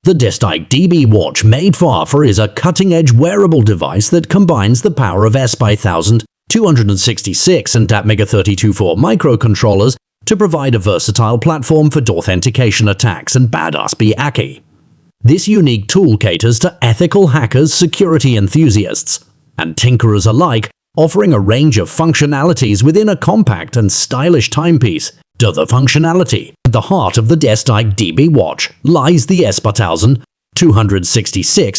The DSTIKE D&B watch made for ESP is a cutting-edge wearable device that combines the power of ESP8266 and Atmega32u4 microcontrollers to provide a versatile platform for authentication attacks and DSTIKE hacking. This unique tool caters to ethical hackers, security enthusiasts, and tinkerers alike, offering a range of functionalities within a compact and stylish timepiece. Deauther functionality. At the heart of the DSTIKE D&B watch lies the ESP8266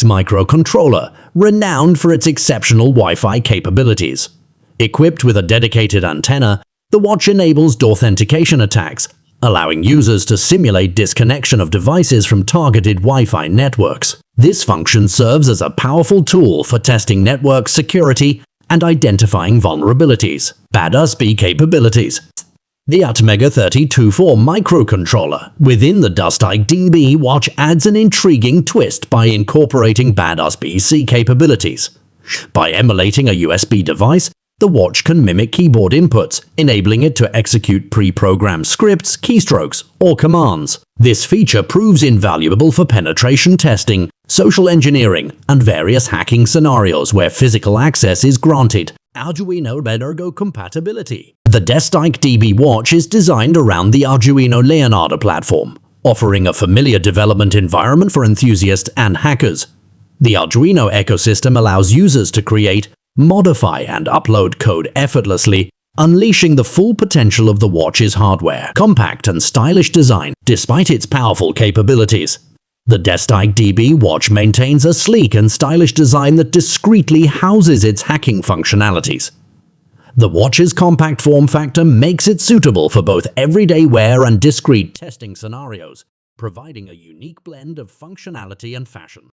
microcontroller, renowned for its exceptional Wi-Fi capabilities. Equipped with a dedicated antenna, the watch enables authentication attacks, allowing users to simulate disconnection of devices from targeted Wi-Fi networks. This function serves as a powerful tool for testing network security and identifying vulnerabilities. DSTIKE capabilities. The Atmega32u4 microcontroller within the DSTIKE D&B watch adds an intriguing twist by incorporating DSTIKE capabilities. By emulating a USB device, the watch can mimic keyboard inputs, enabling it to execute pre-programmed scripts, keystrokes, or commands. This feature proves invaluable for penetration testing, social engineering, and various hacking scenarios where physical access is granted. Arduino Ergo compatibility. The DSTIKE D&B watch is designed around the Arduino Leonardo platform, offering a familiar development environment for enthusiasts and hackers. The Arduino ecosystem allows users to create, modify, and upload code effortlessly, unleashing the full potential of the watch's hardware. Compact and stylish design. Despite its powerful capabilities, the DSTIKE D&B watch maintains a sleek and stylish design that discreetly houses its hacking functionalities. The watch's compact form factor makes it suitable for both everyday wear and discrete testing scenarios, providing a unique blend of functionality and fashion.